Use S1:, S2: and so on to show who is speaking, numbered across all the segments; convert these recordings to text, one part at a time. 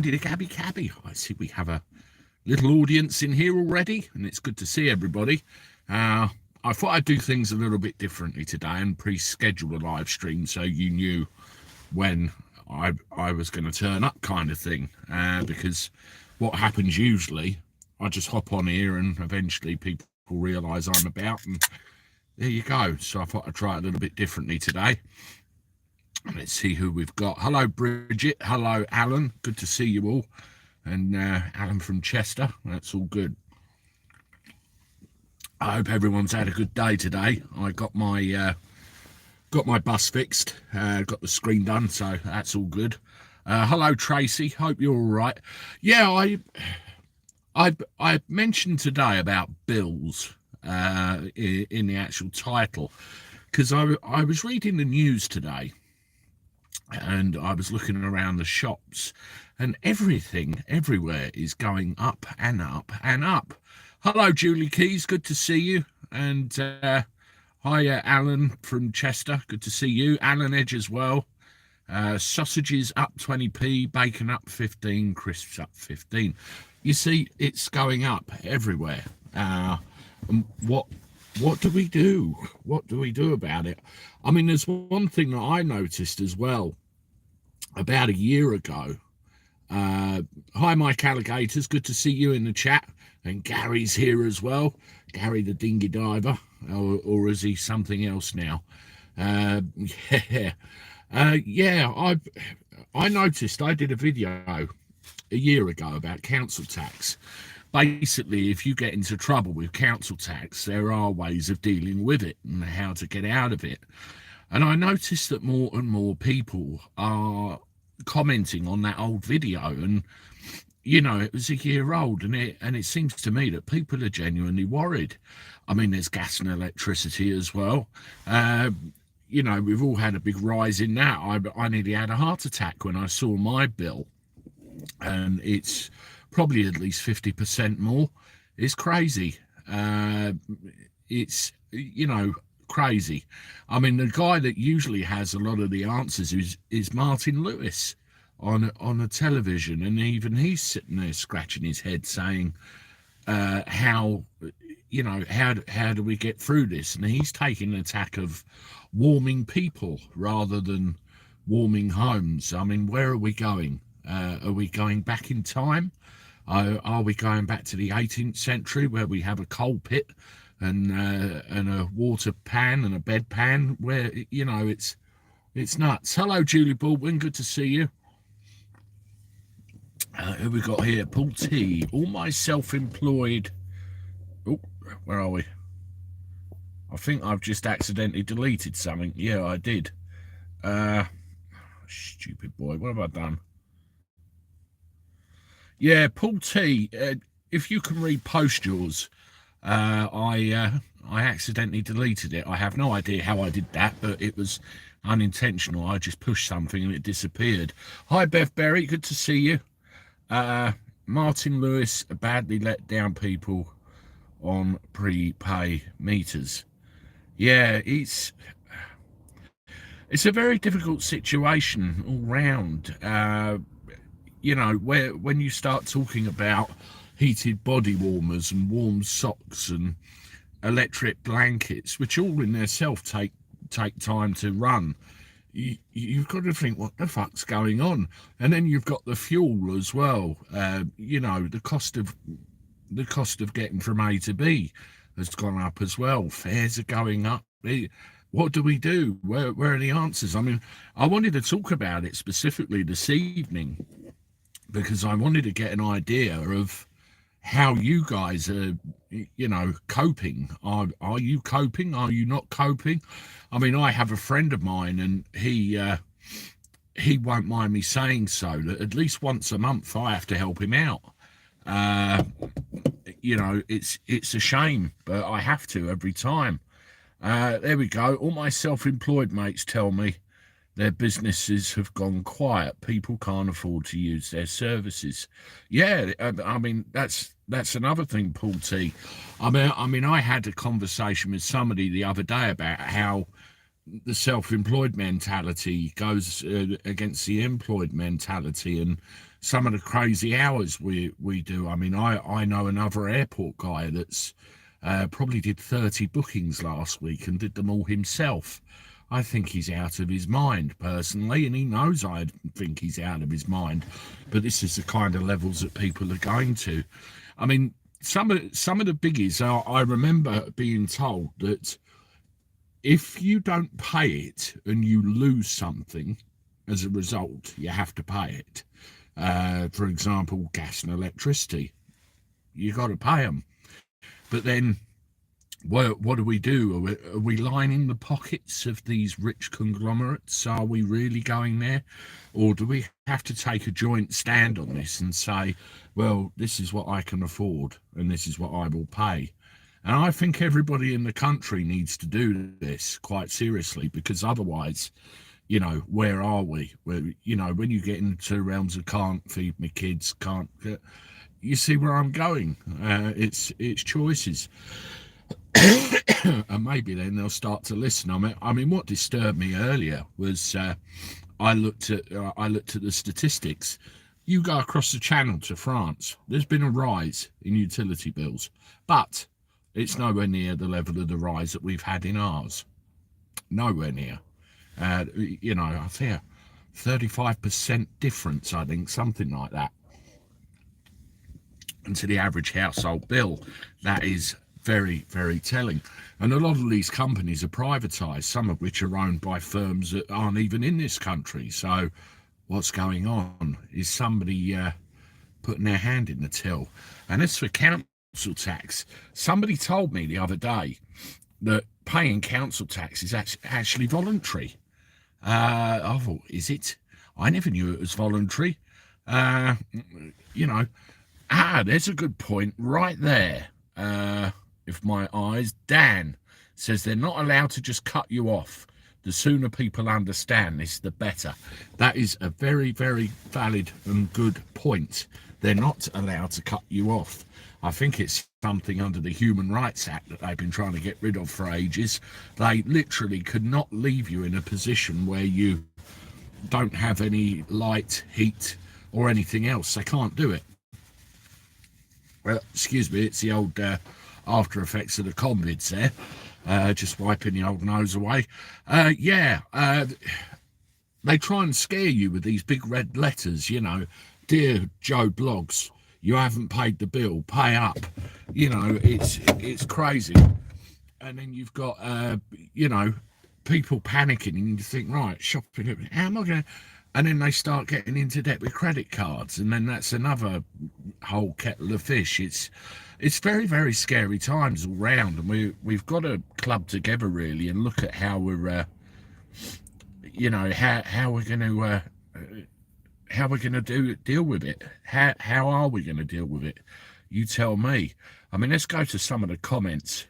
S1: Andy the Gabby Cabby. I see we have a little audience in here already, and it's good to see everybody. I thought I'd do things a little bit differently today and pre-schedule a live stream so you knew when I was going to turn up, kind of thing. Because what happens usually, I just hop on here and eventually people realise I'm about, and there you go. So I thought I'd try it a little bit differently today. Let's see who we've got. Hello, Bridget. Hello, Alan. Good to see you all. And Alan from Chester. That's all good. I hope everyone's had a good day today. I got my bus fixed. Got the screen done, so that's all good. Hello, Tracy. Hope you're all right. Yeah, I mentioned today about bills in the actual title, because I was reading the news today. And I was looking around the shops, and everything everywhere is going up and up and up. Hello, Julie Keys. Good to see you. And hi, Alan from Chester. Good to see you. Alan Edge as well. Sausages up 20p, bacon up 15, crisps up 15. You see, it's going up everywhere. And what do we do? What do we do about it? I mean, there's one thing that I noticed as well. About a year ago, hi Mike Alligators, good to see you in the chat, and Gary's here as well. Gary the dinghy diver, or is he something else now? I noticed I did a video a year ago about council tax. Basically, if you get into trouble with council tax, there are ways of dealing with it and how to get out of it. And I noticed that more and more people are commenting on that old video, and it was a year old, and it seems to me that people are genuinely worried. I mean, there's gas and electricity as well. We've all had a big rise in that. I nearly had a heart attack when I saw my bill, and it's probably at least 50% more. It's crazy. It's crazy. I mean, the guy that usually has a lot of the answers is Martin Lewis on the television, and even he's sitting there scratching his head saying, how do we get through this? And he's taking an attack of warming people rather than warming homes. I mean, where are we going? Are we going back in time? Are we going back to the 18th century where we have a coal pit and a water pan and a bed pan, where it's nuts? Hello, Julie Baldwin, good to see you. Who we got here? Paul T. All my self-employed. Oh, where are we? I think I've just accidentally deleted something. Yeah, I did. Stupid boy. What have I done? Yeah, Paul T. If you can repost yours. I accidentally deleted it. I have no idea how I did that, but it was unintentional. I just pushed something and it disappeared. Hi, Bev Berry. Good to see you. Martin Lewis badly let down people on prepay meters. Yeah, it's a very difficult situation all round. Where when you start talking about heated body warmers and warm socks and electric blankets, which all in themselves take time to run, you've got to think, what the fuck's going on? And then you've got the fuel as well. The cost of getting from A to B has gone up as well. Fares are going up. What do we do? Where are the answers? I mean, I wanted to talk about it specifically this evening because I wanted to get an idea of how you guys are, coping. Are you coping? Are you not coping? I mean, I have a friend of mine, and he won't mind me saying so, that at least once a month I have to help him out. It's a shame, but I have to every time. There we go. All my self-employed mates tell me their businesses have gone quiet. People can't afford to use their services. Yeah, I mean, that's another thing, Paul T. I mean, I had a conversation with somebody the other day about how the self-employed mentality goes against the employed mentality, and some of the crazy hours we do. I mean, I know another airport guy that's probably did 30 bookings last week and did them all himself. I think he's out of his mind personally, and he knows I think he's out of his mind. But this is the kind of levels that people are going to. I mean, some of the biggies are, I remember being told that if you don't pay it and you lose something as a result, you have to pay it. For example, gas and electricity, you got to pay them. But then what do we do? Are we lining the pockets of these rich conglomerates? Are we really going there? Or do we have to take a joint stand on this and say, well, this is what I can afford and this is what I will pay? And I think everybody in the country needs to do this quite seriously, because otherwise, you know, where are we? Where, you know, when you get into realms of can't feed my kids, can't, you see where I'm going. It's choices. And maybe then they'll start to listen. I mean, what disturbed me earlier was I looked at the statistics. You go across the channel to France, there's been a rise in utility bills, but it's nowhere near the level of the rise that we've had in ours. Nowhere near. You know, I think 35% difference, I think, something like that. And to the average household bill, that is very, very telling. And a lot of these companies are privatised, some of which are owned by firms that aren't even in this country. So what's going on? Is somebody putting their hand in the till? And as for council tax, somebody told me the other day that paying council tax is actually voluntary. I thought, is it? I never knew it was voluntary. You know, there's a good point right there. If my eyes, Dan says they're not allowed to just cut you off. The sooner people understand this, the better. That is a very, very valid and good point. They're not allowed to cut you off. I think it's something under the Human Rights Act that they've been trying to get rid of for ages. They literally could not leave you in a position where you don't have any light, heat, or anything else. They can't do it. Well, excuse me, it's the old after effects of the COVIDs there. Just wiping the old nose away. They try and scare you with these big red letters, you know. Dear Joe Blogs, you haven't paid the bill, pay up. You know, it's crazy. And then you've got, you know, people panicking, and you think, right, shopping, how am I going to... And then they start getting into debt with credit cards, and then that's another whole kettle of fish. It's very, very scary times all round, and we've got to club together really and look at how we're, you know, how we're going to deal with it. How are we going to deal with it? You tell me. I mean, let's go to some of the comments.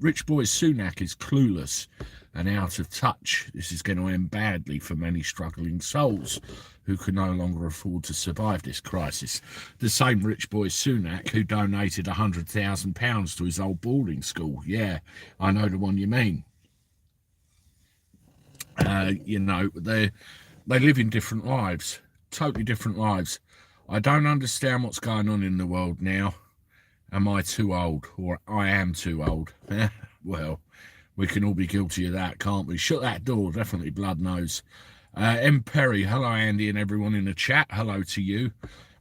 S1: Rich Boy Sunak is clueless and out of touch. This is going to end badly for many struggling souls who can no longer afford to survive this crisis. The same Rich Boy Sunak who donated £100,000 to his old boarding school. Yeah, I know the one you mean. You know, they live in different lives, totally different lives. I don't understand what's going on in the world now. Am I too old? Or I am too old? Well, we can all be guilty of that, can't we? Shut that door, definitely blood nose. M. Perry, hello Andy and everyone in the chat. Hello to you.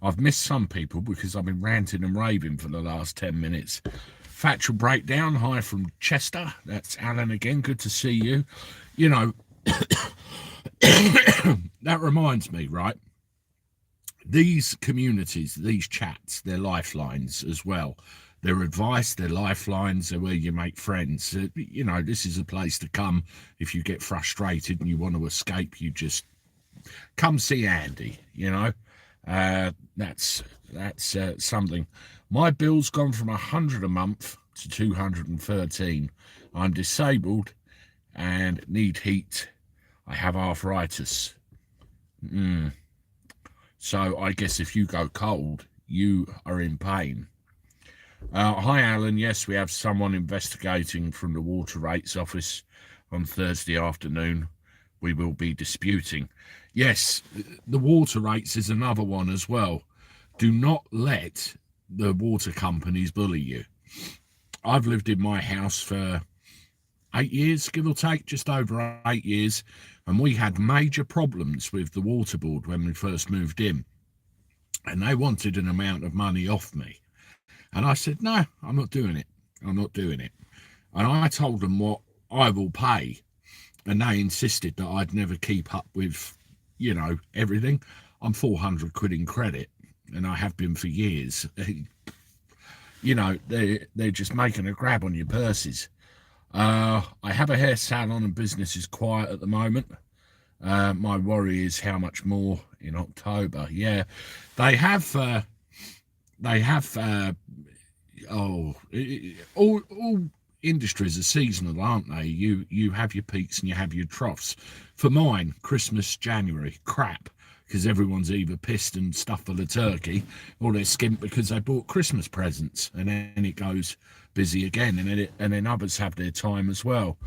S1: I've missed some people because I've been ranting and raving for the last 10 minutes. Factual Breakdown, hi from Chester. That's Alan again, good to see you. You know, that reminds me, right? These communities, these chats, they're lifelines as well. Their advice, their lifelines, are where you make friends. You know, this is a place to come if you get frustrated and you want to escape. You just come see Andy, you know. That's something. My bill's gone from 100 a month to 213. I'm disabled and need heat. I have arthritis. So I guess if you go cold, you are in pain. Hi, Alan. Yes, we have someone investigating from the Water Rates Office on Thursday afternoon. We will be disputing. Yes, the water rates is another one as well. Do not let the water companies bully you. I've lived in my house for 8 years, give or take, just over 8 years, and we had major problems with the water board when we first moved in, and they wanted an amount of money off me. And I said, no, I'm not doing it. I'm not doing it. And I told them what I will pay, and they insisted that I'd never keep up with, everything. I'm 400 quid in credit, and I have been for years. They're just making a grab on your purses. I have a hair salon and business is quiet at the moment. My worry is how much more in October. Yeah, they have. All industries are seasonal, aren't they? You have your peaks and you have your troughs. For mine, Christmas, January, crap, because everyone's either pissed and stuffed for the turkey, or they're skint because they bought Christmas presents, and then it goes busy again, and then others have their time as well.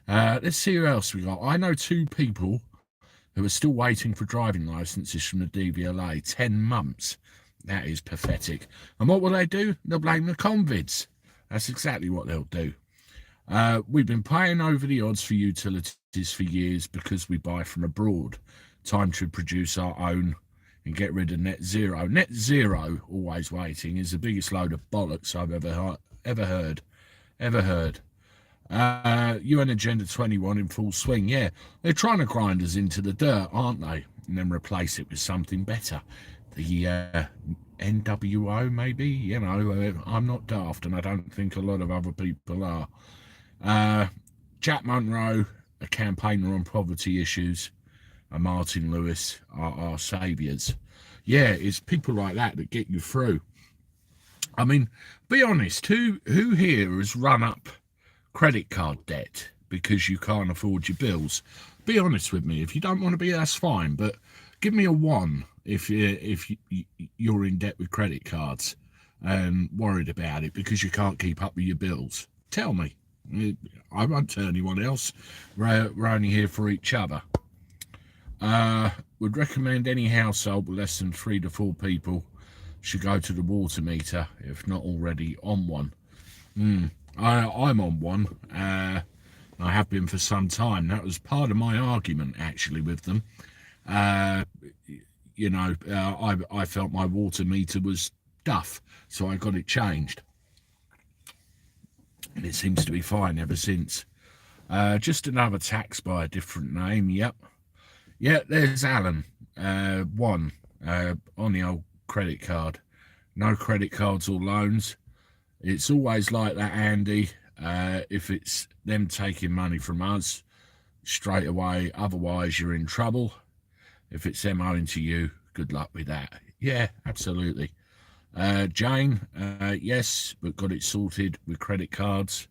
S1: Let's see who else we got. I know 2 people who are still waiting for driving licenses from the DVLA. 10 months. That is pathetic. And what will they do? They'll blame the convicts. That's exactly what they'll do. We've been paying over the odds for utilities for years because we buy from abroad. Time to produce our own and get rid of net zero. Net zero, always waiting, is the biggest load of bollocks I've ever heard. UN Agenda 21 in full swing. Yeah, they're trying to grind us into the dirt, aren't they? And then replace it with something better. The NWO, maybe? I'm not daft, and I don't think a lot of other people are. Jack Monroe, a campaigner on poverty issues, and Martin Lewis are our saviours. Yeah, it's people like that get you through. I mean, be honest, who here has run up credit card debt because you can't afford your bills? Be honest with me. If you don't want to be, that's fine, but give me a 1 if you're in debt with credit cards and worried about it because you can't keep up with your bills. Tell me. I won't tell anyone else. We're only here for each other. Would recommend any household with less than 3 to 4 people should go to the water meter if not already on one. I'm on one. I have been for some time. That was part of my argument actually with them. I felt my water meter was duff, so I got it changed, and it seems to be fine ever since. Just another tax by a different name. Yep, there's Alan. 1 on the old credit card. No credit cards or loans. It's always like that, Andy. If it's them taking money from us straight away, otherwise you're in trouble. If it's them owing to you, good luck with that. Yeah, absolutely. Jane, yes, but got it sorted with credit cards.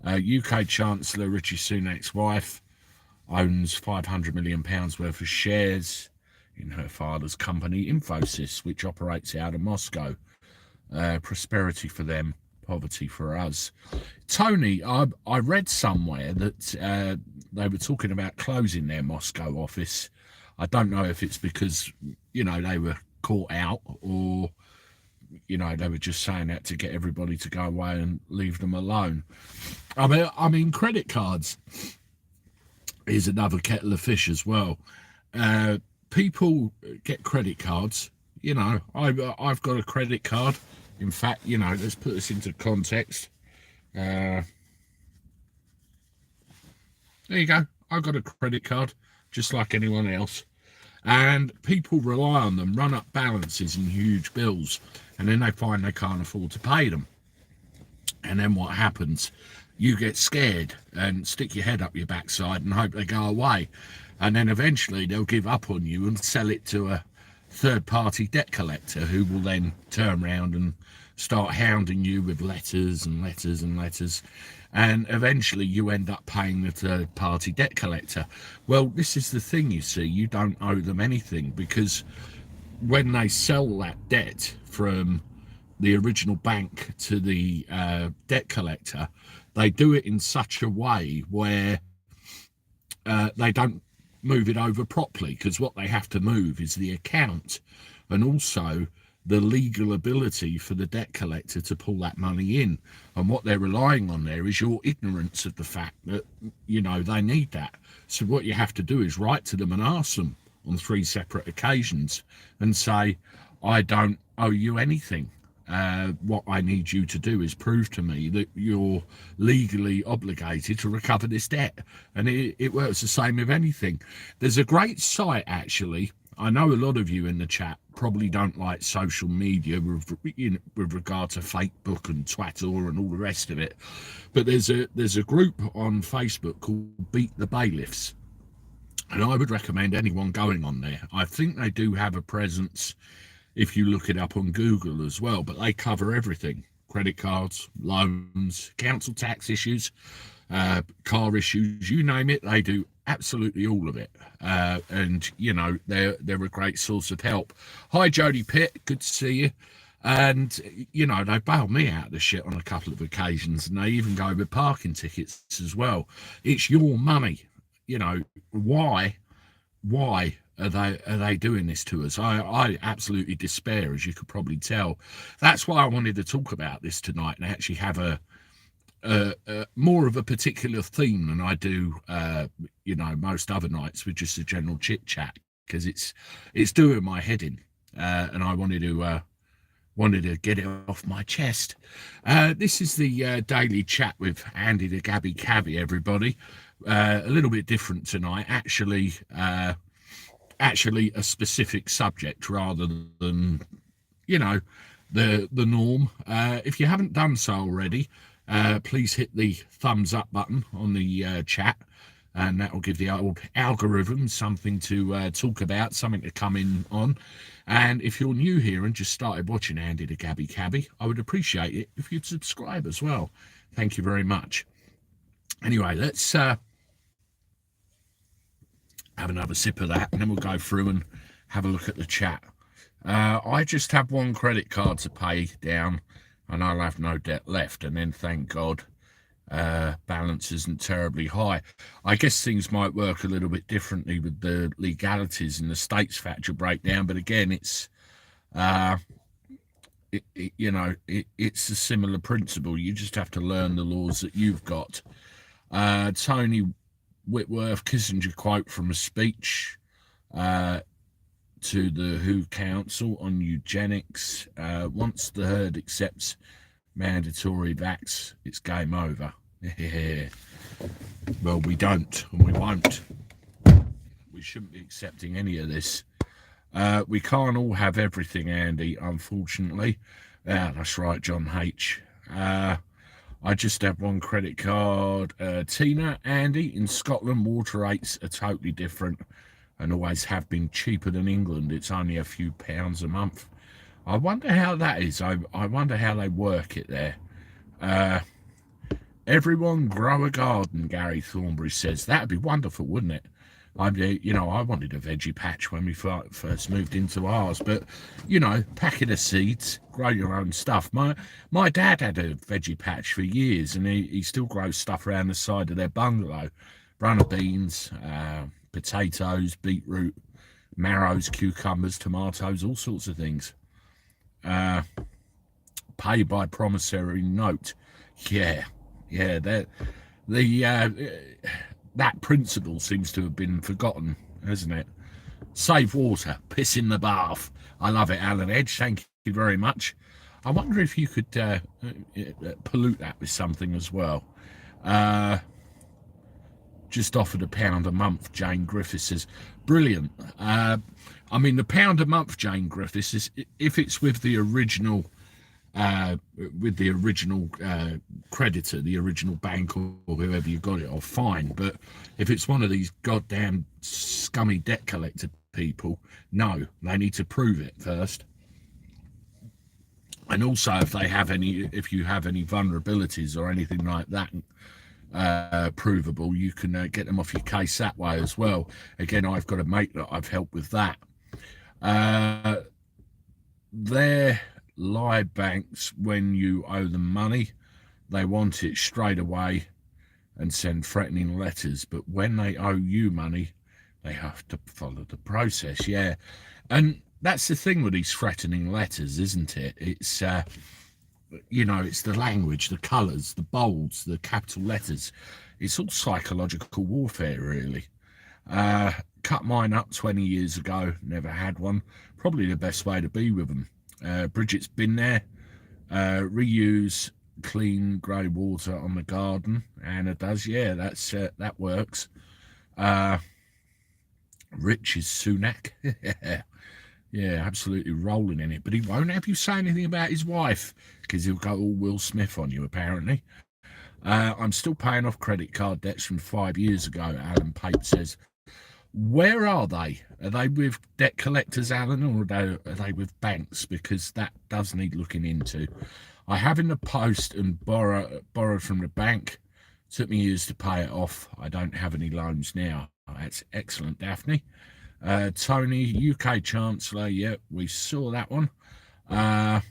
S1: UK Chancellor Rishi Sunak's wife owns £500 million worth of shares in her father's company, Infosys, which operates out of Moscow. Prosperity for them, poverty for us. Tony, I read somewhere that they were talking about closing their Moscow office. I don't know if it's because, they were caught out or, they were just saying that to get everybody to go away and leave them alone. I mean, credit cards is another kettle of fish as well. People get credit cards. I've got a credit card. In fact, let's put this into context. There you go. I've got a credit card, just like anyone else. And people rely on them, run up balances and huge bills, and then they find they can't afford to pay them. And then what happens? You get scared and stick your head up your backside and hope they go away. And then eventually they'll give up on you and sell it to a third-party debt collector who will then turn around and start hounding you with letters and letters and letters. And eventually you end up paying the third-party debt collector. Well, this is the thing, you see. You don't owe them anything because when they sell that debt from the original bank to the debt collector, they do it in such a way where they don't move it over properly, because what they have to move is the account and also the legal ability for the debt collector to pull that money in. And what they're relying on there is your ignorance of the fact that, they need that. So what you have to do is write to them and ask them on 3 separate occasions and say, I don't owe you anything. What I need you to do is prove to me that you're legally obligated to recover this debt. And it works the same with anything. There's a great site, actually. I know a lot of you in the chat probably don't like social media with regard to Facebook and Twitter and all the rest of it. But there's a group on Facebook called Beat the Bailiffs. And I would recommend anyone going on there. I think they do have a presence if you look it up on Google as well, but they cover everything: credit cards, loans, council tax issues, car issues, you name it. They do absolutely all of it. And they're a great source of help. Hi Jodie Pitt, good to see you. And they bailed me out of the shit on a couple of occasions, and they even go with parking tickets as well. It's your money. Why are they doing this to us? I absolutely despair, as you could probably tell. That's why I wanted to talk about this tonight and actually have a more of a particular theme than I do most other nights, with just a general chit chat, because it's doing my head in, and I wanted to get it off my chest. This is the daily chat with Andy the Gabby Cabby, everybody. A little bit different tonight, actually a specific subject rather than the norm. If you haven't done so already, please hit the thumbs up button on the chat, and that will give the old algorithm something to talk about, something to come in on. And if you're new here and just started watching Andy the Gabby Cabby, I would appreciate it if you'd subscribe as well. Thank you very much. Anyway, let's have another sip of that, and then we'll go through and have a look at the chat. I just have 1 credit card to pay down, and I'll have no debt left, and then thank God balance isn't terribly high. I guess things might work a little bit differently with the legalities and the state's factor breakdown, but again, it's it's a similar principle. You just have to learn the laws that you've got. Tony Whitworth, Kissinger quote from a speech to the WHO Council on eugenics: once the herd accepts mandatory vax, it's game over. Well, we don't, and we won't. We shouldn't be accepting any of this. We can't all have everything, Andy, unfortunately. Yeah, that's right, John H. I just have 1 credit card. Tina, Andy, in Scotland, water rates are totally different and always have been cheaper than England. It's only a few pounds a month. I wonder how that is. I wonder how they work it there. Everyone grow a garden, Gary Thornbury says. That'd be wonderful, wouldn't it? I wanted a veggie patch when we first moved into ours, but packet of seeds, grow your own stuff. My dad had a veggie patch for years, and he still grows stuff around the side of their bungalow: runner beans, potatoes, beetroot, marrows, cucumbers, tomatoes, all sorts of things. Pay by promissory note. That principle seems to have been forgotten, hasn't it? Save water, piss in the bath. I love it, Alan Edge. Thank you very much. I wonder if you could pollute that with something as well. Just offered £1 a month, Jane Griffiths says. Brilliant. The £1 a month, Jane Griffiths, is if it's with the original creditor, the original bank or whoever you got it off, fine. But if it's one of these goddamn scummy debt collector people, no, they need to prove it first. And also, if you have any vulnerabilities or anything like that provable, you can get them off your case that way as well. Again, I've got a mate that I've helped with that. They're lie banks. When you owe them money, they want it straight away and send threatening letters, but when they owe you money, They have to follow the process, yeah. And that's the thing with these threatening letters, isn't it? It's it's the language, the colours, the bolds, the capital letters. It's all psychological warfare, really. Cut mine up 20 years ago, never had one. Probably the best way to be with them. Bridget's been there. Reuse clean grey water on the garden. Anna does, yeah, that works. Rich is Sunak. Yeah, absolutely rolling in it. But he won't have you say anything about his wife because he'll go all Will Smith on you, apparently. I'm still paying off credit card debts from 5 years ago, Alan Pape says. Where are they? Are they with debt collectors, Alan, or are they with banks? Because that does need looking into. I have in the post and borrowed from the bank. Took me years to pay it off. I don't have any loans now. That's excellent, Daphne. Tony, UK Chancellor. Yeah, we saw that one. Got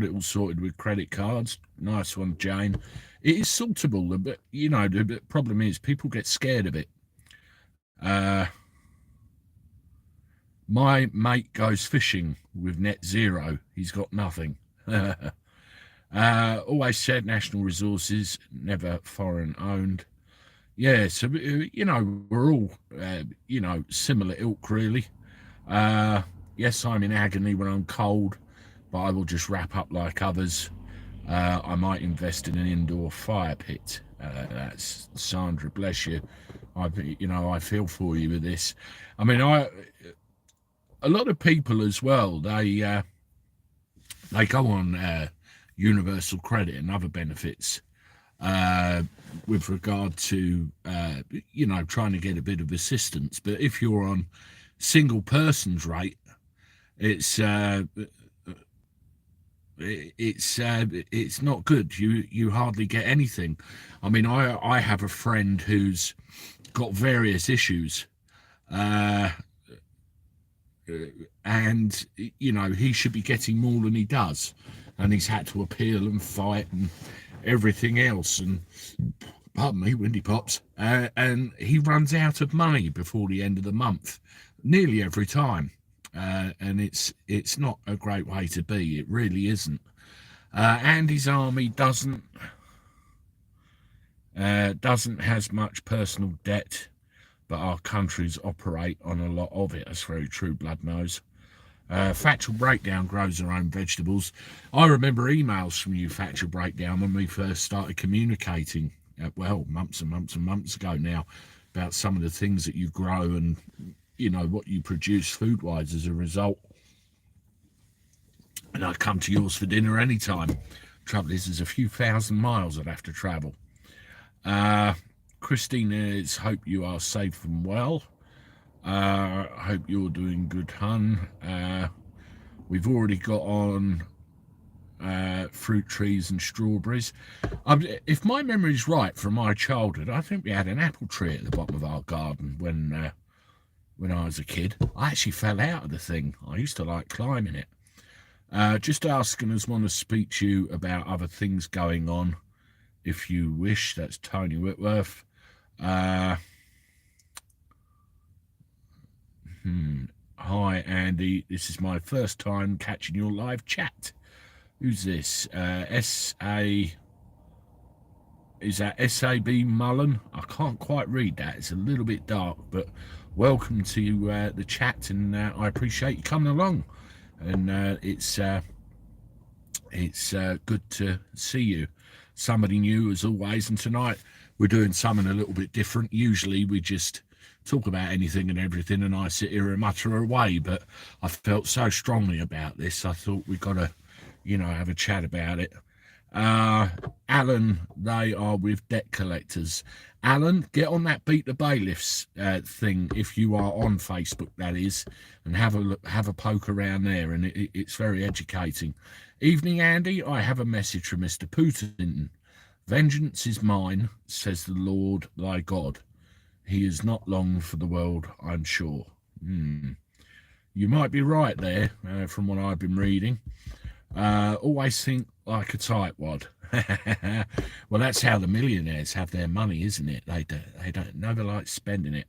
S1: it all sorted with credit cards. Nice one, Jane. It is sortable, but the problem is people get scared of it. My mate goes fishing with net zero. He's got nothing. Always said national resources, never foreign owned. Yeah, so we're all similar ilk, really. Yes, I'm in agony when I'm cold, but I will just wrap up like others. I might invest in an indoor fire pit. That's Sandra, bless you. I feel for you with this. I mean, a lot of people as well. They go on universal credit and other benefits with regard to trying to get a bit of assistance. But if you're on single person's rate, it's not good. You hardly get anything. I mean, I have a friend who's got various issues, and he should be getting more than he does, and he's had to appeal and fight and everything else, and pardon me, windy pops, and he runs out of money before the end of the month nearly every time. And it's not a great way to be. It really isn't. Andy's army doesn't has much personal debt, but our countries operate on a lot of it. That's very true, Blood Nose. Factual Breakdown grows their own vegetables. I remember emails from you, Factual Breakdown, when we first started communicating, months and months and months ago now, about some of the things that you grow and what you produce food-wise as a result. And I'd come to yours for dinner anytime. Trouble is, there's a few thousand miles I'd have to travel. Christina's hope you are safe and well. Hope you're doing good, hun. We've already got on fruit trees and strawberries. If my memory's right from my childhood, I think we had an apple tree at the bottom of our garden when I was a kid. I actually fell out of the thing. I used to like climbing it. Just asking us want to speak to you about other things going on, if you wish. That's Tony Whitworth. Hi, Andy. This is my first time catching your live chat. Who's this? S.A. Is that S.A.B. Mullen? I can't quite read that. It's a little bit dark, but welcome to the chat, and I appreciate you coming along. And it's good to see you. Somebody new as always, and tonight we're doing something a little bit different. Usually we just talk about anything and everything and I sit here and mutter away, but I felt so strongly about this, I thought we got to have a chat about it. Alan, they are with debt collectors. Alan, get on that Beat the Bailiffs thing if you are on Facebook, that is, and have a poke around there, and it's very educating. Evening, Andy. I have a message from Mr. Putin. Vengeance is mine, says the Lord thy God. He is not long for the world, I'm sure. You might be right there, from what I've been reading. Always think like a tightwad. Well, that's how the millionaires have their money, isn't it? They don't never like spending it.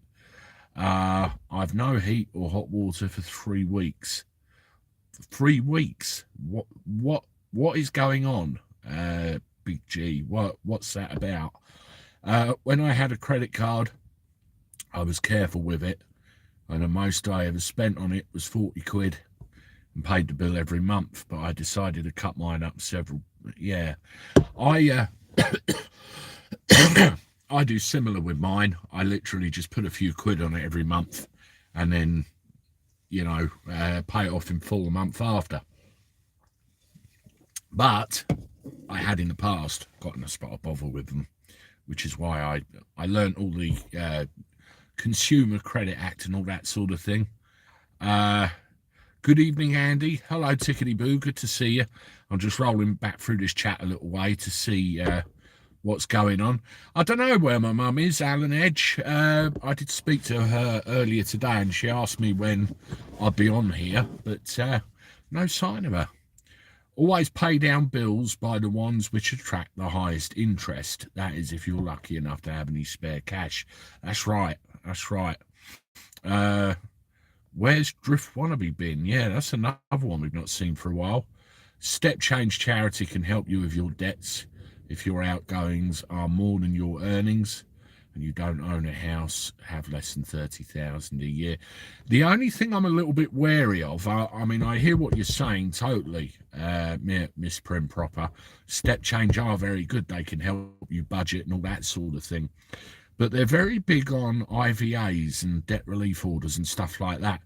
S1: I've no heat or hot water for 3 weeks. 3 weeks? What is going on? Big G, what's that about? When I had a credit card, I was careful with it, and the most I ever spent on it was 40 quid and paid the bill every month, but I decided to cut mine up several. Yeah, I I do similar with mine. I literally just put a few quid on it every month and then, pay it off in full a month after. But I had in the past gotten a spot of bother with them, which is why I learned all the Consumer Credit Act and all that sort of thing. Good evening, Andy. Hello, Tickety Boo. Good to see you. I'm just rolling back through this chat a little way to see what's going on. I don't know where my mum is, Alan Edge. I did speak to her earlier today, and she asked me when I'd be on here, but no sign of her. Always pay down bills by the ones which attract the highest interest. That is, if you're lucky enough to have any spare cash. That's right. That's right. Where's Drift Wannabe been? Yeah, that's another one we've not seen for a while. Step Change Charity can help you with your debts if your outgoings are more than your earnings and you don't own a house, have less than 30,000 a year. The only thing I'm a little bit wary of, I mean, I hear what you're saying totally, Miss Prim Proper. Step Change are very good. They can help you budget and all that sort of thing. But they're very big on IVAs and debt relief orders and stuff like that.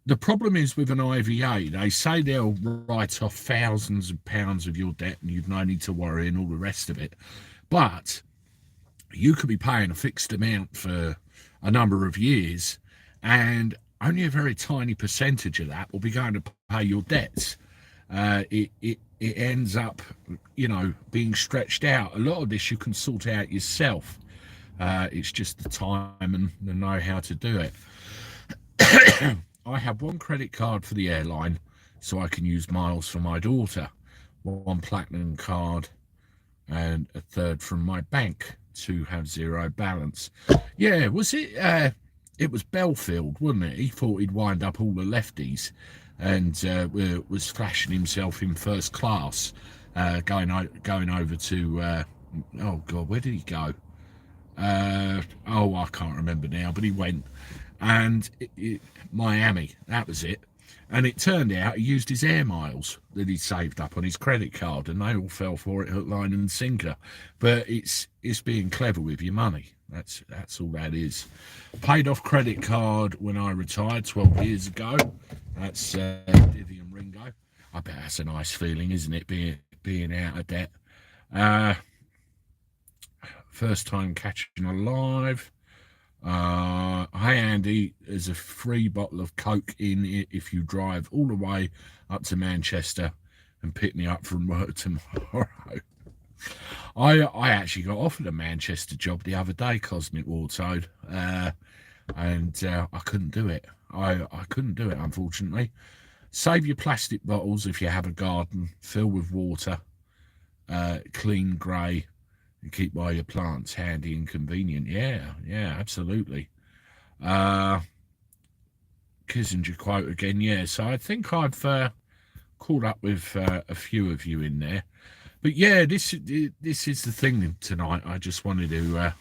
S1: The problem is with an IVA, they say they'll write off thousands of pounds of your debt and you've no need to worry and all the rest of it. But you could be paying a fixed amount for a number of years and only a very tiny percentage of that will be going to pay your debts. It ends up, being stretched out. A lot of this you can sort out yourself. It's just the time and the know-how to do it. I have one credit card for the airline so I can use miles for my daughter, one platinum card and a third from my bank to have zero balance. Yeah, was it? It was Belfield, wasn't it? He thought he'd wind up all the lefties and was flashing himself in first class, going over to, oh God, where did he go? I can't remember now, but he went. And Miami, that was it. And it turned out he used his air miles that he saved up on his credit card, and they all fell for it hook, line and sinker. But it's being clever with your money. That's all that is. Paid off credit card when I retired 12 years ago. That's Divvy and Ringo. I bet that's a nice feeling, isn't it, being out of debt. First time catching a live. Hey Andy, there's a free bottle of Coke in it if you drive all the way up to Manchester and pick me up from work tomorrow. I actually got offered a Manchester job the other day, Cosmic Wartoad, and I couldn't do it. I couldn't do it, unfortunately. Save your plastic bottles if you have a garden. Fill with water, clean grey, and keep all your plants handy and convenient. Yeah, absolutely. Kissinger quote again. Yeah, so I think I've caught up with a few of you in there. But yeah, this is the thing tonight. I just wanted to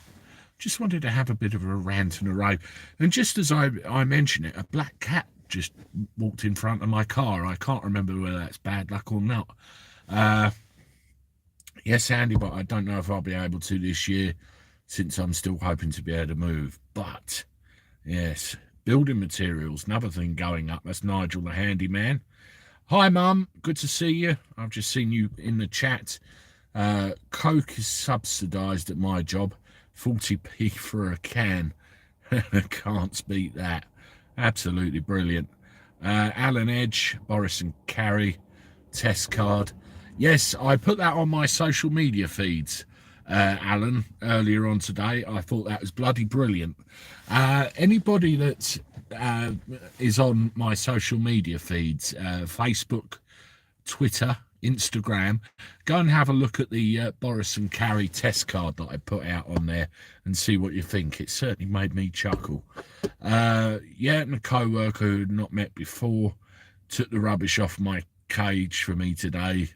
S1: have a bit of a rant and a rave. And just as I mentioned it, a black cat just walked in front of my car. I can't remember whether that's bad luck or not. Yes, Andy, but I don't know if I'll be able to this year since I'm still hoping to be able to move. But, yes, building materials, another thing going up. That's Nigel the handyman. Hi, Mum. Good to see you. I've just seen you in the chat. Coke is subsidised at my job. 40p for a can. Can't beat that. Absolutely brilliant. Alan Edge, Boris and Carrie, test card. Yes, I put that on my social media feeds, Alan, earlier on today. I thought that was bloody brilliant. Anybody that is on my social media feeds, Facebook, Twitter, Instagram, go and have a look at the Boris and Carrie test card that I put out on there and see what you think. It certainly made me chuckle. Yeah, and a co-worker who had not met before took the rubbish off my cage for me today.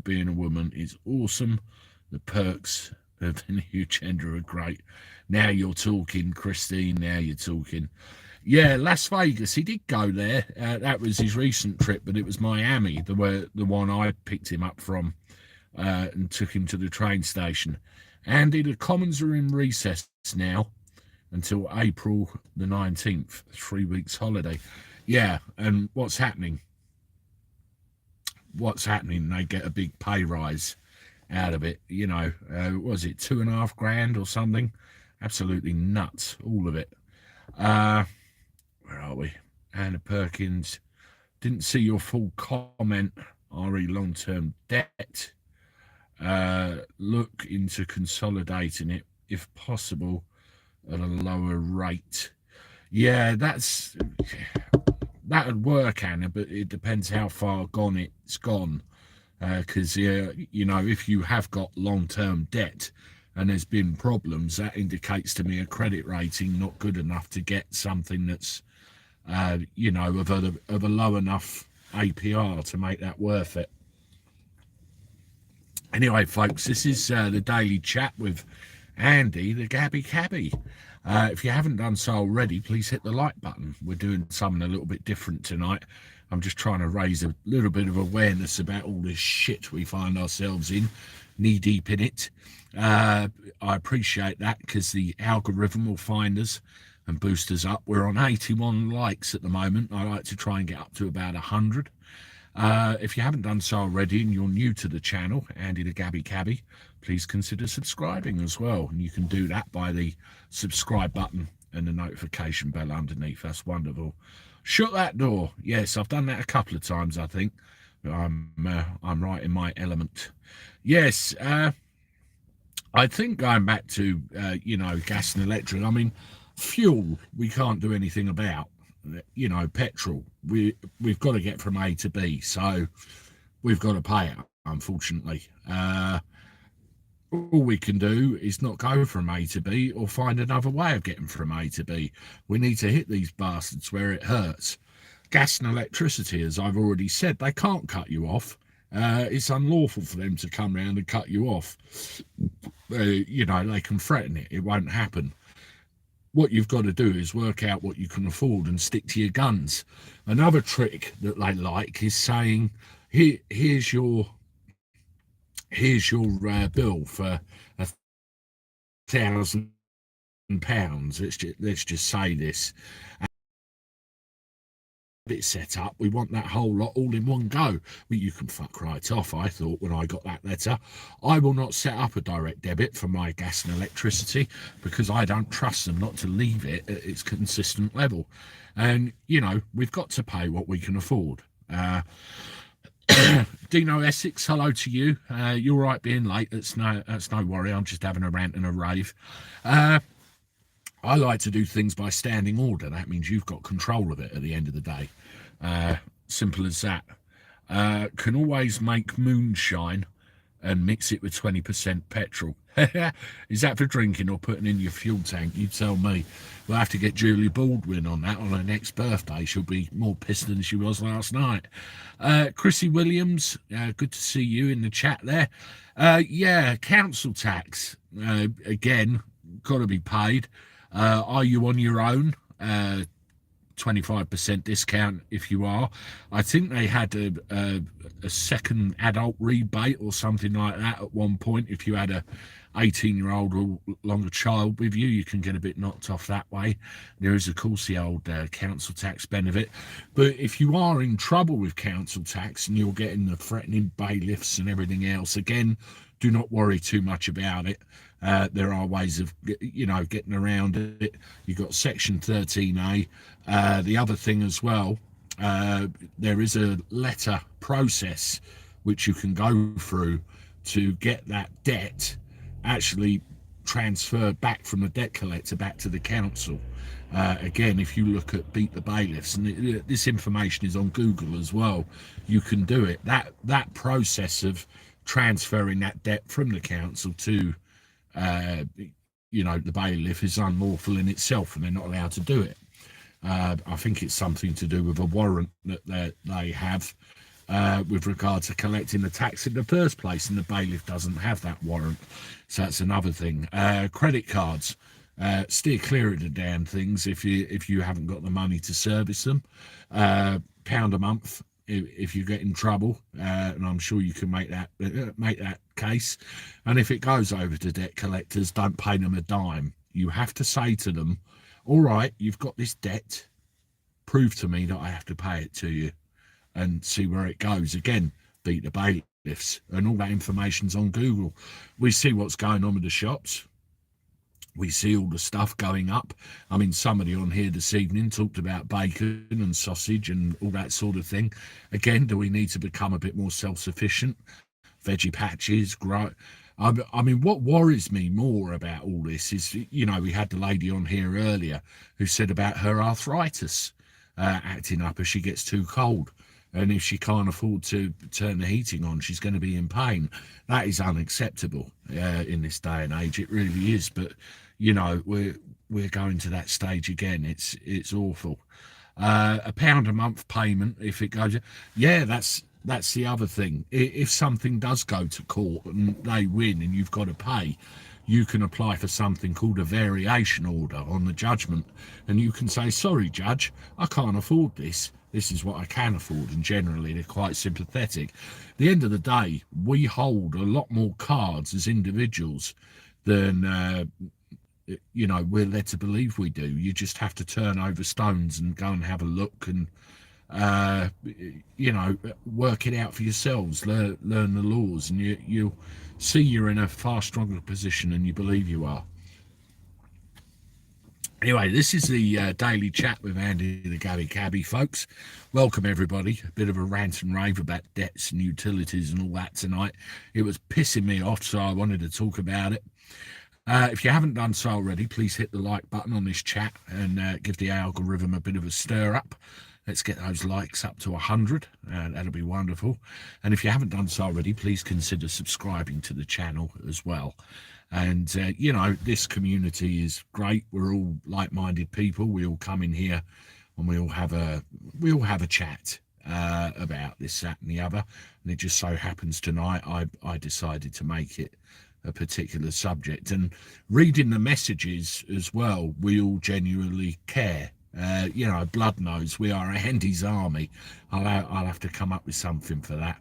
S1: Being a woman is awesome. The perks of the new gender are great. Now you're talking, Christine. Now you're talking. Yeah, Las Vegas. He did go there. That was his recent trip, but it was Miami, the one I picked him up from and took him to the train station. Andy, the Commons are in recess now until April the 19th, 3 weeks holiday. Yeah, and what's happening? They get a big pay rise out of it. You know, was it $2.5 grand or something? Absolutely nuts, all of it. Where are we? Anna Perkins, didn't see your full comment. RE long-term debt. Look into consolidating it if possible at a lower rate. Yeah, that would work, Anna, but it depends how far gone it's gone. Because you know, if you have got long-term debt and there's been problems, that indicates to me a credit rating not good enough to get something that's you know, of a low enough APR to make that worth it. Anyway, folks, this is the daily chat with Andy, the Gabby Cabby. If you haven't done so already, please hit the like button. We're doing something a little bit different tonight. I'm just trying to raise a little bit of awareness about all this shit we find ourselves in, knee deep in it. I appreciate that because the algorithm will find us and boost us up. We're on 81 likes at the moment. I like to try and get up to about 100. If you haven't done so already and you're new to the channel, Andy the Gabby Cabby, please consider subscribing as well. And you can do that by the subscribe button and the notification bell underneath. That's wonderful. Shut that door. Yes, I've done that a couple of times, I think. I'm right in my element. Yes, I think going back to, you know, gas and electric, I mean, fuel, we can't do anything about. You know, petrol, we've got to get from A to B, so we've got to pay it, unfortunately. All we can do is not go from A to B or find another way of getting from A to B. We need to hit these bastards where it hurts. Gas and electricity, as I've already said, they can't cut you off. It's unlawful for them to come round and cut you off. You know, they can threaten it. It won't happen. What you've got to do is work out what you can afford and stick to your guns. Another trick that they like is saying, here's your bill for £1,000. Let's just say this. Bit set up, we want that whole lot all in one go. Well, you can fuck right off, I thought when I got that letter. I will not set up a direct debit for my gas and electricity because I don't trust them not to leave it at its consistent level. And you know, we've got to pay what we can afford. Dino Essex, hello to you. You're right being late. That's no worry. I'm just having a rant and a rave. I like to do things by standing order. That means you've got control of it at the end of the day. Simple as that. Can always make moonshine and mix it with 20% petrol. Is that for drinking or putting in your fuel tank? You tell me. We'll have to get Julie Baldwin on that on her next birthday. She'll be more pissed than she was last night. Chrissy Williams, good to see you in the chat there. Yeah, council tax. Again, got to be paid. Are you on your own? 25% discount if you are. I think they had a second adult rebate or something like that at one point. If you had a 18-year-old or longer child with you, you can get a bit knocked off that way. There is, of course, the old council tax benefit. But if you are in trouble with council tax and you're getting the threatening bailiffs and everything else, again, do not worry too much about it. There are ways of, you know, getting around it. You've got Section 13A. The other thing as well, there is a letter process which you can go through to get that debt actually transferred back from the debt collector back to the council. Again, if you look at Beat the Bailiffs, and this information is on Google as well, you can do it. That process of transferring that debt from the council to the bailiff is unlawful in itself, and they're not allowed to do it. I think it's something to do with a warrant that they have with regard to collecting the tax in the first place, and the bailiff doesn't have that warrant. So that's another thing. Credit cards, steer clear of the damn things if you haven't got the money to service them. £1 a month if you get in trouble, and I'm sure you can make that case. And if it goes over to debt collectors, don't pay them a dime. You have to say to them, all right, you've got this debt, prove to me that I have to pay it to you, and see where it goes. Again, Beat the Bailiffs, and all that information's on Google. We see what's going on with the shops. We see all the stuff going up. I mean, somebody on here this evening talked about bacon and sausage and all that sort of thing. Again, do we need to become a bit more self-sufficient? Veggie patches, I mean, what worries me more about all this is, we had the lady on here earlier who said about her arthritis acting up as she gets too cold. And if she can't afford to turn the heating on, she's going to be in pain. That is unacceptable in this day and age. It really is. But, we're going to that stage again. It's awful. £1 a month payment, if it goes, that's the other thing. If something does go to court and they win and you've got to pay, you can apply for something called a variation order on the judgment, and you can say, sorry judge, I can't afford this. This is what I can afford. And generally they're quite sympathetic. At the end of the day, we hold a lot more cards as individuals than we're led to believe we do. You just have to turn over stones and go and have a look and work it out for yourselves, learn the laws, and you'll see you're in a far stronger position than you believe you are. Anyway, this is the daily chat with Andy the Gabby Cabby, folks. Welcome everybody. A bit of a rant and rave about debts and utilities and all that tonight. It was pissing me off, so I wanted to talk about it. If you haven't done so already, please hit the like button on this chat and give the algorithm a bit of a stir up. Let's get those likes up to 100. That'll be wonderful. And if you haven't done so already, please consider subscribing to the channel as well. And, this community is great. We're all like-minded people. We all come in here and we all have a chat about this, that and the other. And it just so happens tonight I decided to make it a particular subject. And reading the messages as well, we all genuinely care. Blood knows we are Andy's army. I'll have to come up with something for that.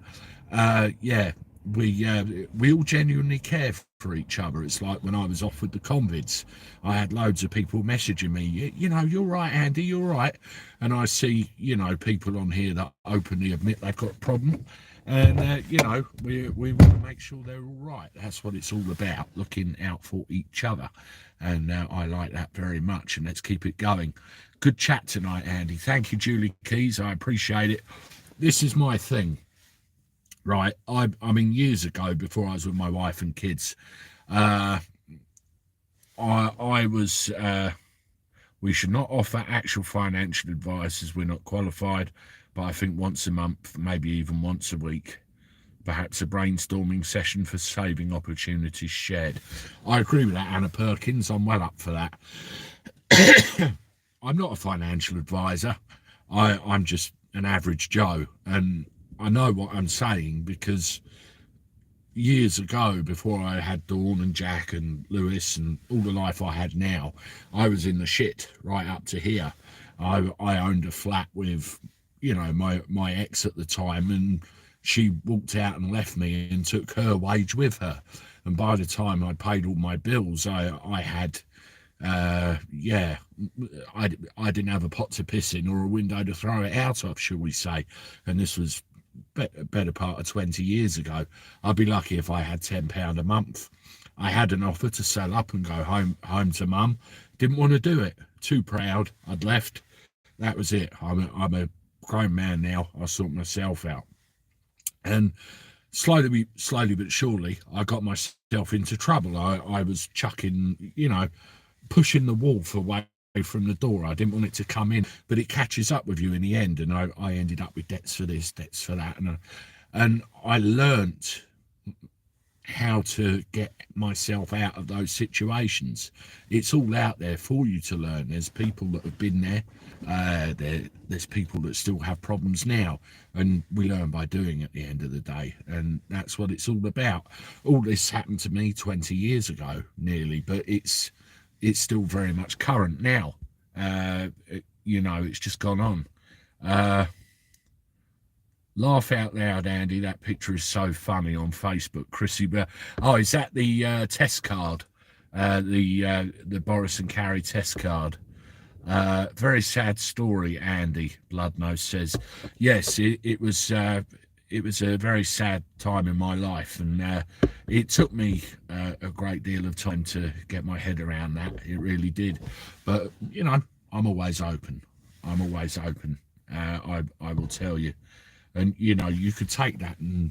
S1: We all genuinely care for each other. It's like when I was off with the convicts, I had loads of people messaging me, you're right, Andy, you're right. And I see, people on here that openly admit they've got a problem. And, we want to make sure they're all right. That's what it's all about, looking out for each other. And I like that very much. And let's keep it going. Good chat tonight, Andy. Thank you, Julie Keys. I appreciate it. This is my thing, right? I mean, years ago, before I was with my wife and kids, I was... we should not offer actual financial advice as we're not qualified, but I think once a month, maybe even once a week, perhaps a brainstorming session for saving opportunities shared. I agree with that, Anna Perkins. I'm well up for that. I'm not a financial advisor. I'm just an average Joe, and I know what I'm saying because years ago, before I had Dawn and Jack and Lewis and all the life I had now, I was in the shit right up to here. I owned a flat with, my ex at the time, and she walked out and left me and took her wage with her. And by the time I paid all my bills, I had, I didn't have a pot to piss in or a window to throw it out of, shall we say. And this was better part of 20 years ago. I'd be lucky if I had £10 a month. I had an offer to sell up and go home to mum. Didn't want to do it. Too proud. I'd left. That was it. I'm a grown man now. I sort myself out. And slowly but surely, I got myself into trouble. I was chucking, pushing the wolf away from the door. I didn't want it to come in, but it catches up with you in the end. And I ended up with debts for this, debts for that, and I learnt how to get myself out of those situations. It's all out there for you to learn. There's people that have been there. There's people that still have problems now, and we learn by doing at the end of the day, and that's what it's all about. All this happened to me 20 years ago nearly, but it's still very much current now. It's just gone on. Laugh out loud, Andy. That picture is so funny on Facebook. Chrissy, is that the test card? The Boris and Carrie test card. Very sad story, Andy. Bloodnose says. Yes, it was a very sad time in my life, and it took me a great deal of time to get my head around that. It really did. But, I'm always open. I will tell you. And, you could take that and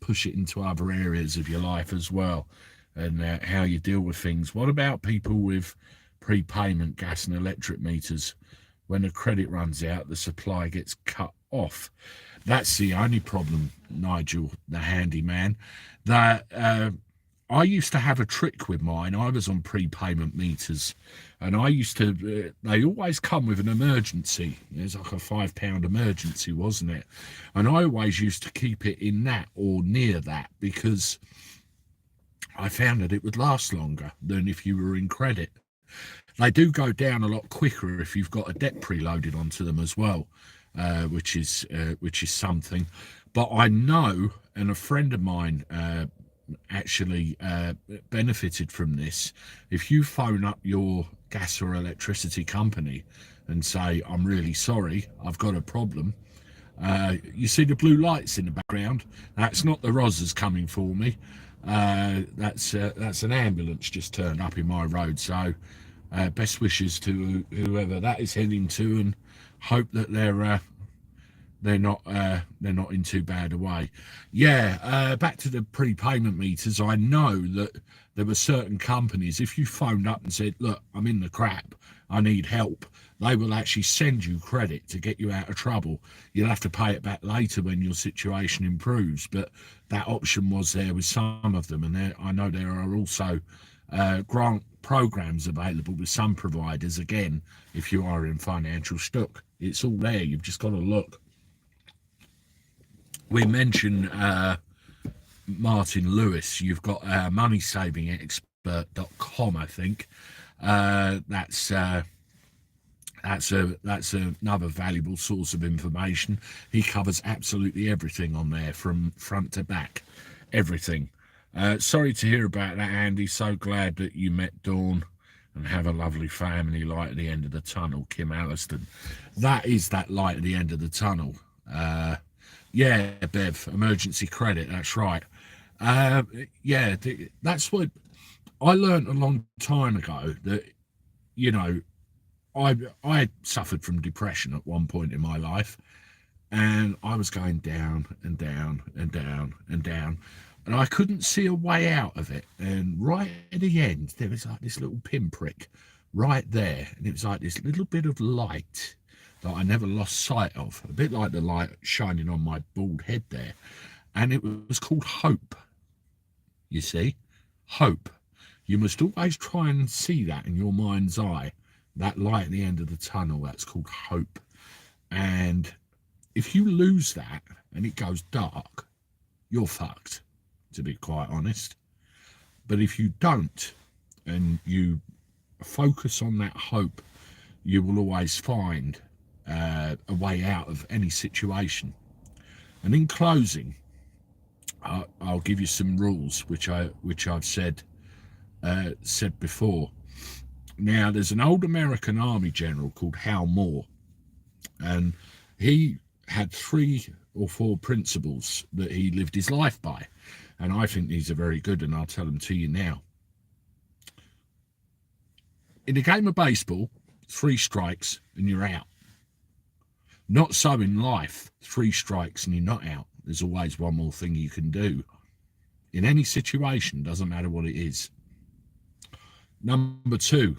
S1: push it into other areas of your life as well, and how you deal with things. What about people with prepayment gas and electric meters? When the credit runs out, the supply gets cut off. That's the only problem, Nigel, the handyman. That I used to have a trick with mine. I was on prepayment meters, and I used to, they always come with an emergency. There's like a £5 emergency, wasn't it? And I always used to keep it in that or near that, because I found that it would last longer than if you were in credit. They do go down a lot quicker if you've got a debt preloaded onto them as well, which is something. But I know, and a friend of mine actually benefited from this. If you phone up your gas or electricity company and say, I'm really sorry, I've got a problem, you see the blue lights in the background. That's not the Rozzers coming for me. That's an ambulance just turned up in my road. So best wishes to whoever that is heading to, and hope that they're not in too bad a way. Back to the prepayment meters. I know that there were certain companies, if you phoned up and said, look, I'm in the crap, I need help, they will actually send you credit to get you out of trouble. You'll have to pay it back later when your situation improves, but that option was there with some of them. And I know there are also grant programs available with some providers. Again, if you are in financial stuck, it's all there. You've just got to look. We mentioned Martin Lewis. You've got moneysavingexpert.com, I think. That's another valuable source of information. He covers absolutely everything on there, from front to back, everything. Sorry to hear about that, Andy. So glad that you met Dawn and have a lovely family. Light at the end of the tunnel, Kim Alliston. That is that light at the end of the tunnel. Bev, emergency credit, that's right. That's what I learned a long time ago, that, I suffered from depression at one point in my life, and I was going down and down and down and down, and I couldn't see a way out of it. And right at the end, there was like this little pinprick right there, and it was like this little bit of light that I never lost sight of, a bit like the light shining on my bald head there. And it was called hope. You see, hope. You must always try and see that in your mind's eye, that light at the end of the tunnel. That's called hope. And if you lose that and it goes dark, you're fucked, to be quite honest. But if you don't, and you focus on that hope, you will always find a way out of any situation. And in closing, I'll give you some rules which I've said before. Now, there's an old American Army general called Hal Moore, and he had 3 or 4 principles that he lived his life by, and I think these are very good, and I'll tell them to you now. In a game of baseball, 3 strikes and you're out. Not so in life. 3 strikes and you're not out. there's always one more thing you can do. In any situation, doesn't matter what it is. Number two,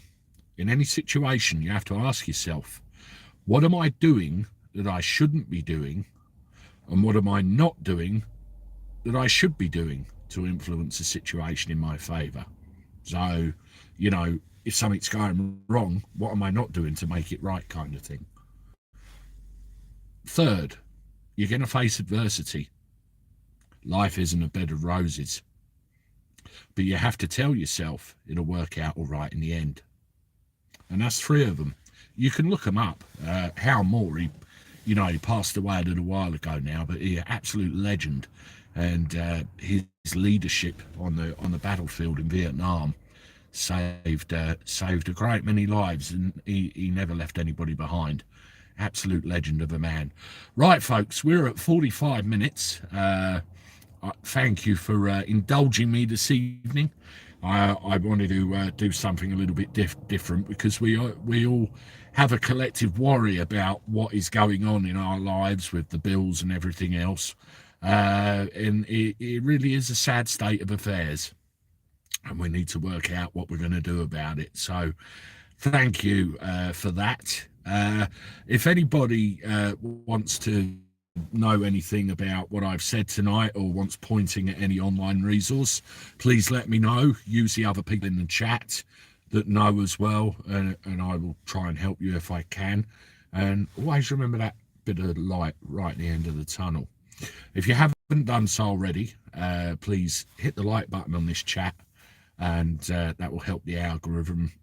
S1: in any situation, you have to ask yourself, what am I doing that I shouldn't be doing? And what am I not doing that I should be doing to influence a situation in my favour? So, you know, if something's going wrong, what am I not doing to make it right, kind of thing. Third, you're going to face adversity. Life isn't a bed of roses. But you have to tell yourself it'll work out all right in the end. And that's three of them. You can look them up. Hal Moore, he passed away a little while ago now, but he's an absolute legend. And his leadership on the battlefield in Vietnam saved a great many lives, and he never left anybody behind. Absolute legend of a man. Right, folks, we're at 45 minutes. Thank you for indulging me this evening. I wanted to do something a little bit different, because we all have a collective worry about what is going on in our lives with the bills and everything else. And it really is a sad state of affairs, and we need to work out what we're going to do about it. So thank you for that. If anybody wants to know anything about what I've said tonight, or wants pointing at any online resource, please let me know. Use the other people in the chat that know as well, and I will try and help you if I can. And always remember that bit of light right at the end of the tunnel. If you haven't done so already, please hit the like button on this chat, and that will help the algorithm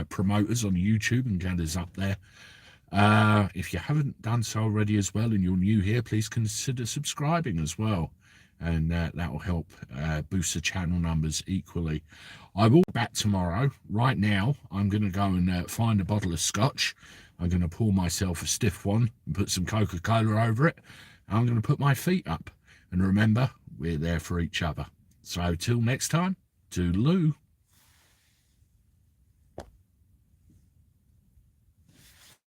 S1: promote us on YouTube and get us up there. If you haven't done so already as well, and you're new here, please consider subscribing as well, and that will help boost the channel numbers equally. I will be back tomorrow. Right now, I'm going to go and find a bottle of scotch. I'm going to pour myself a stiff one and put some Coca-Cola over it. I'm going to put my feet up. And remember, we're there for each other. So till next time, toodaloo.